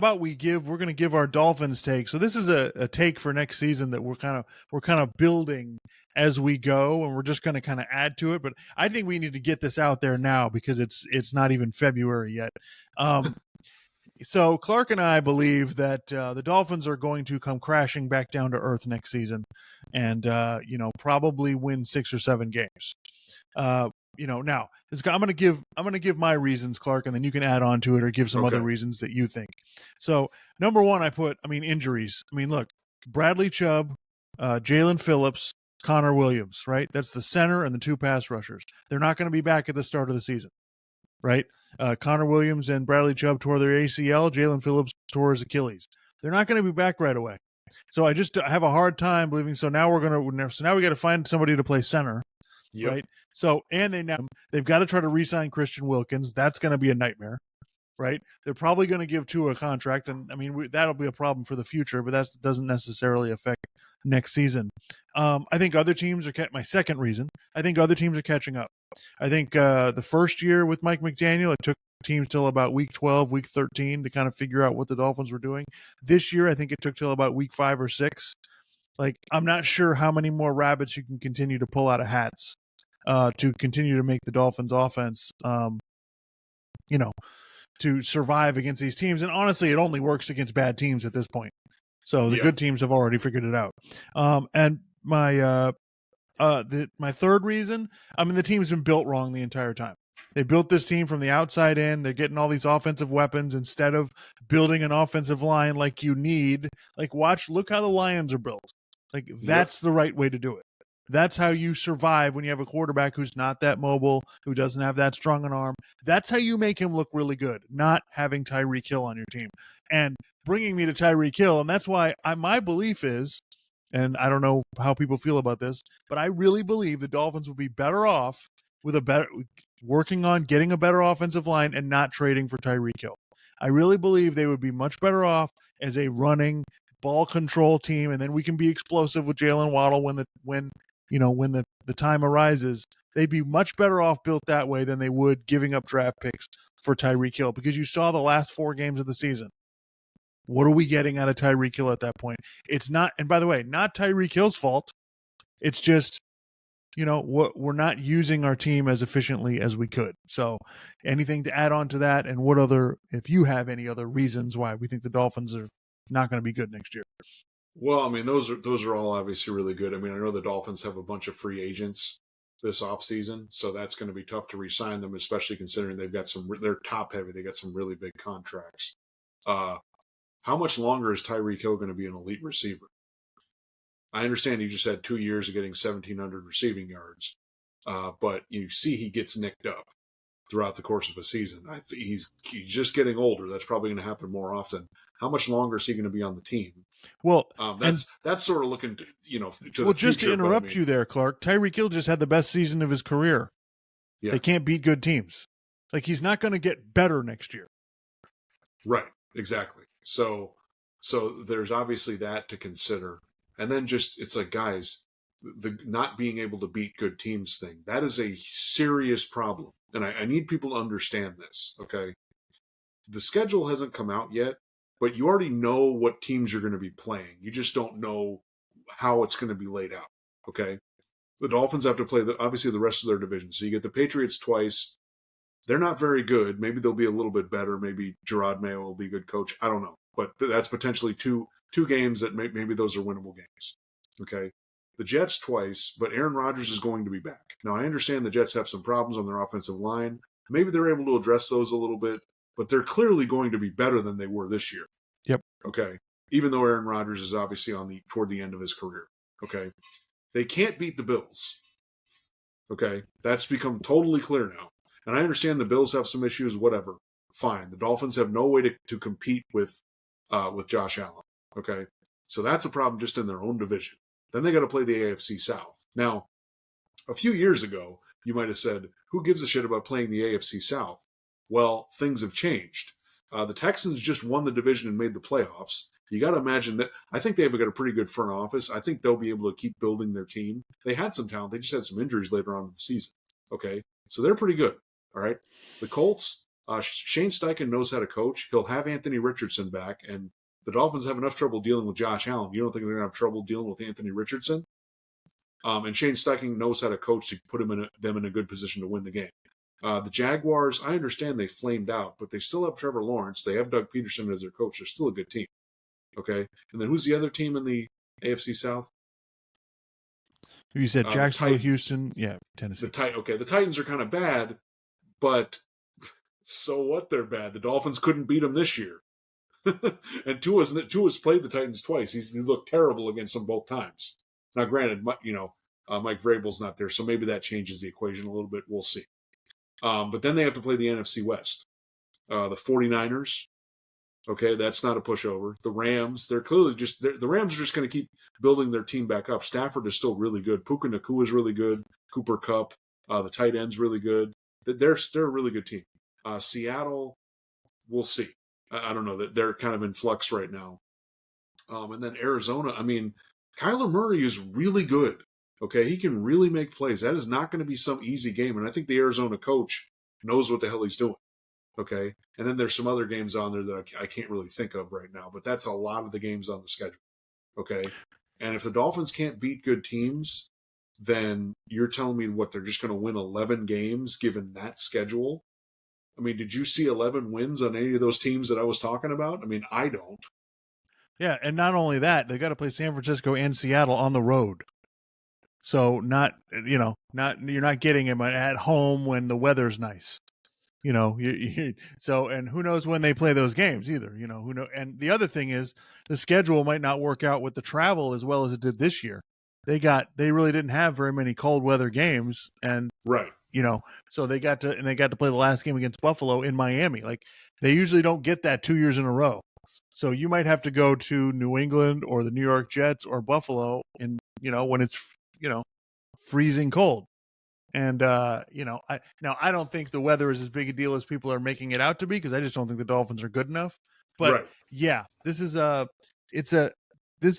about we're going to give our Dolphins take. So this is a take for next season that we're kind of building as we go, and we're just going to kind of add to it. But I think we need to get this out there now because it's not even February yet. So Clark and I believe that the Dolphins are going to come crashing back down to earth next season, and probably win 6 or 7 games. Now I'm going to give my reasons, Clark, and then you can add on to it or give some other reasons that you think. So number one, injuries. Look, Bradley Chubb, Jalen Phillips, Connor Williams, right? That's the center and the 2 pass rushers. They're not going to be back at the start of the season, right? Connor Williams and Bradley Chubb tore their ACL. Jalen Phillips tore his Achilles. They're not going to be back right away. So I have a hard time believing. So now we got to find somebody to play center, right? So they've got to try to re-sign Christian Wilkins. That's going to be a nightmare, right? They're probably going to give Tua a contract, and that'll be a problem for the future. But that doesn't necessarily affect next season. I think other teams are my second reason. I think other teams are catching up. I think the first year with Mike McDaniel, it took teams till about week 12, week 13 to kind of figure out what the Dolphins were doing. This year, I think it took till about week 5 or 6. Like, I'm not sure how many more rabbits you can continue to pull out of hats to continue to make the Dolphins offense, to survive against these teams. And honestly, it only works against bad teams at this point. So the good teams have already figured it out. And my third reason, the team's been built wrong the entire time. They built this team from the outside in. They're getting all these offensive weapons instead of building an offensive line like you need. Like, look how the Lions are built. Like, that's the right way to do it. That's how you survive when you have a quarterback who's not that mobile, who doesn't have that strong an arm. That's how you make him look really good, not having Tyreek Hill on your team. And bringing me to Tyreek Hill, and that's why my belief is, and I don't know how people feel about this, but I really believe the Dolphins would be better off with working on getting a better offensive line and not trading for Tyreek Hill. I really believe they would be much better off as a running ball control team, and then we can be explosive with Jalen Waddle when the time arises. They'd be much better off built that way than they would giving up draft picks for Tyreek Hill, because you saw the last 4 games of the season. What are we getting out of Tyreek Hill at that point? It's not, and by the way, not Tyreek Hill's fault. It's just, we're not using our team as efficiently as we could. So anything to add on to that, and if you have any other reasons why we think the Dolphins are not going to be good next year? Well, those are all obviously really good. I know the Dolphins have a bunch of free agents this offseason, so that's going to be tough to re-sign them, especially considering they're top heavy. They got some really big contracts. How much longer is Tyreek Hill going to be an elite receiver? I understand you just had 2 years of getting 1,700 receiving yards, but you see he gets nicked up throughout the course of a season. He's just getting older. That's probably going to happen more often. How much longer is he going to be on the team? Well, that's sort of looking to the future. Just to interrupt you there, Clark, Tyreek Hill just had the best season of his career. Yeah. They can't beat good teams. Like, he's not going to get better next year. Right. Exactly. So there's obviously that to consider. And then it's like, guys, the not being able to beat good teams thing, that is a serious problem. And I need people to understand this, okay? The schedule hasn't come out yet, but you already know what teams you're going to be playing. You just don't know how it's going to be laid out, okay? The Dolphins have to play, obviously, the rest of their division. So you get the Patriots twice. They're not very good. Maybe they'll be a little bit better. Maybe Gerard Mayo will be a good coach. I don't know. But that's potentially two games that maybe those are winnable games, okay? The Jets twice, but Aaron Rodgers is going to be back. Now, I understand the Jets have some problems on their offensive line. Maybe they're able to address those a little bit, but they're clearly going to be better than they were this year. Yep. Okay. Even though Aaron Rodgers is obviously toward the end of his career. Okay. They can't beat the Bills. Okay. That's become totally clear now. And I understand the Bills have some issues, whatever. Fine. The Dolphins have no way to compete with Josh Allen. Okay. So that's a problem just in their own division. Then they got to play the AFC South. Now, a few years ago, you might have said, who gives a shit about playing the AFC South? Well, things have changed. The Texans just won the division and made the playoffs. You got to imagine that. I think they've got a pretty good front office. I think they'll be able to keep building their team. They had some talent. They just had some injuries later on in the season. Okay. So they're pretty good. All right. The Colts, Shane Steichen knows how to coach. He'll have Anthony Richardson back, and the Dolphins have enough trouble dealing with Josh Allen. You don't think they're going to have trouble dealing with Anthony Richardson? And Shane Steichen knows how to coach to put them in a good position to win the game. The Jaguars, I understand they flamed out, but they still have Trevor Lawrence. They have Doug Peterson as their coach. They're still a good team. Okay, and then who's the other team in the AFC South? You said Jacksonville, Houston, yeah, Tennessee. The Titans are kind of bad, but so what? They're bad. The Dolphins couldn't beat them this year, and Tua's played the Titans twice. He looked terrible against them both times. Now, granted, Mike Vrabel's not there, so maybe that changes the equation a little bit. We'll see. But then they have to play the NFC West. The 49ers, okay, that's not a pushover. The Rams, the Rams are just going to keep building their team back up. Stafford is still really good. Puka Nacua is really good. Cooper Kupp, the tight end's really good. They're a really good team. Seattle, we'll see. I don't know. They're kind of in flux right now. And then Arizona, I mean, Kyler Murray is really good. Okay, he can really make plays. That is not going to be some easy game. And I think the Arizona coach knows what the hell he's doing. Okay, and then there's some other games on there that I can't really think of right now, but that's a lot of the games on the schedule. Okay, and if the Dolphins can't beat good teams, then you're telling me what, they're just going to win 11 games given that schedule? I mean, did you see 11 wins on any of those teams that I was talking about? I mean, I don't. Yeah, and not only that, they got to play San Francisco and Seattle on the road. So you're not getting him at home when the weather's nice. And who knows when they play those games either, who know. And the other thing is the schedule might not work out with the travel as well as it did this year. They really didn't have very many cold weather games, and right. So they got to play the last game against Buffalo in Miami. Like, they usually don't get that 2 years in a row. So you might have to go to New England or the New York Jets or Buffalo when it's freezing cold. And I don't think the weather is as big a deal as people are making it out to be, because I just don't think the Dolphins are good enough. But right. Yeah, this is a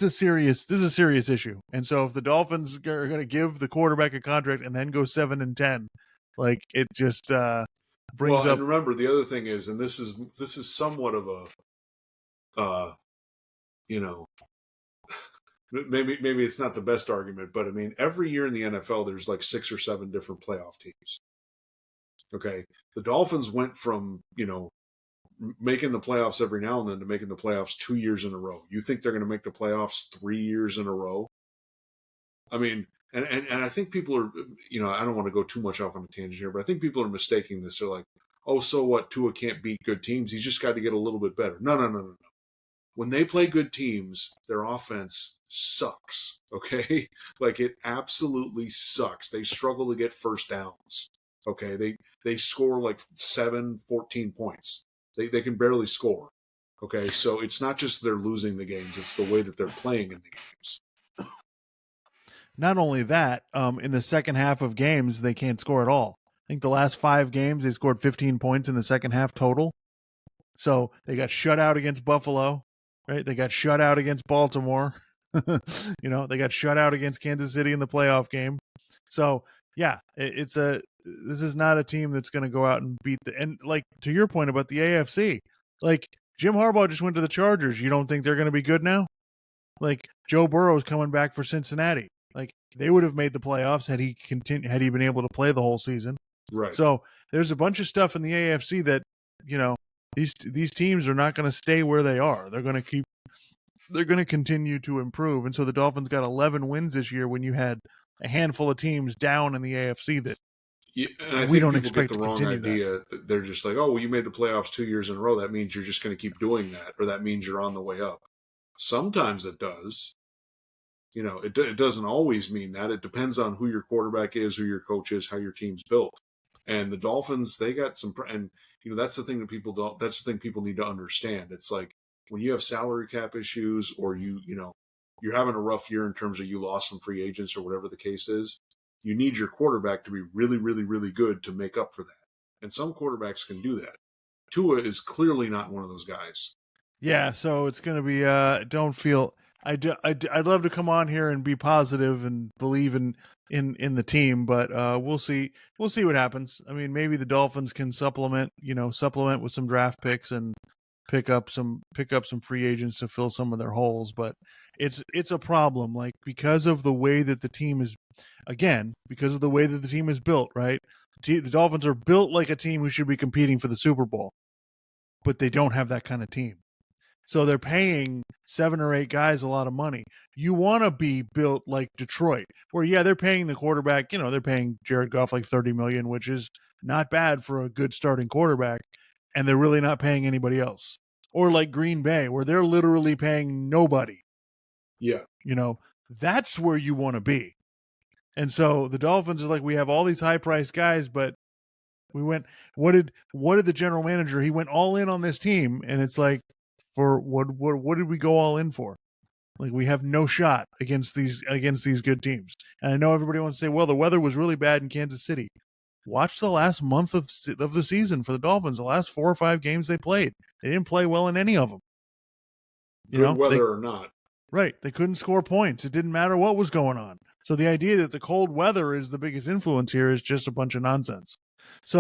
serious issue. And so if the Dolphins are going to give the quarterback a contract and then go 7-10, like, it just brings up. And remember, the other thing is, and this is somewhat of a, maybe it's not the best argument, but I mean, every year in the NFL, there's like 6 or 7 different playoff teams. Okay. The Dolphins went from, making the playoffs every now and then to making the playoffs 2 years in a row. You think they're going to make the playoffs 3 years in a row? I mean, and I think people are, I don't want to go too much off on a tangent here, but I think people are mistaking this. They're like, oh, so what? Tua can't beat good teams. He's just got to get a little bit better. No. When they play good teams, their offense sucks, okay? Like, it absolutely sucks. They struggle to get first downs, okay? They score like 14 points. They can barely score, okay? So it's not just they're losing the games, it's the way that they're playing in the games. Not only that, in the second half of games, they can't score at all. I think the last 5 games, they scored 15 points in the second half total. So they got shut out against Buffalo. Right, they got shut out against Baltimore. They got shut out against Kansas City in the playoff game. So yeah, this is not a team that's going to go out and beat and like, to your point about the AFC, like, Jim Harbaugh just went to the Chargers. You don't think they're going to be good now? Like, Joe Burrow's coming back for Cincinnati. Like, they would have made the playoffs had he been able to play the whole season. Right. So there's a bunch of stuff in the AFC that these teams are not going to stay where they are. They're going to continue to improve. And so the Dolphins got 11 wins this year when you had a handful of teams down in the AFC that we don't expect to continue. The wrong idea. They're just like, oh, well, you made the playoffs 2 years in a row. That means you're just going to keep doing that, or that means you're on the way up. Sometimes it does. It doesn't always mean that. It depends on who your quarterback is, who your coach is, how your team's built. And the Dolphins, they got some, and that's the thing that people don't. That's the thing people need to understand. It's like, when you have salary cap issues, or you're having a rough year in terms of you lost some free agents or whatever the case is, you need your quarterback to be really, really, really good to make up for that. And some quarterbacks can do that. Tua is clearly not one of those guys. Yeah, so it's going to be. I'd love to come on here and be positive and believe in in the team, but we'll see what happens. I mean, maybe the Dolphins can supplement with some draft picks and pick up some free agents to fill some of their holes, but it's a problem, like, because of the way that the team is built, right? The Dolphins are built like a team who should be competing for the Super Bowl, but they don't have that kind of team. So they're paying 7 or 8 guys a lot of money. You want to be built like Detroit, where they're paying the quarterback, they're paying Jared Goff like $30 million, which is not bad for a good starting quarterback, and they're really not paying anybody else. Or like Green Bay, where they're literally paying nobody. Yeah. That's where you want to be. And so the Dolphins is like, we have all these high-priced guys, but what did the general manager, he went all in on this team, and it's like, for what did we go all in for? Like, we have no shot against these good teams. And I know everybody wants to say, well, the weather was really bad in Kansas City. Watch the last month of the season for the Dolphins. The last 4 or 5 games they played, they didn't play well in any of them. Good weather or not. Right. They couldn't score points. It didn't matter what was going on. So the idea that the cold weather is the biggest influence here is just a bunch of nonsense. So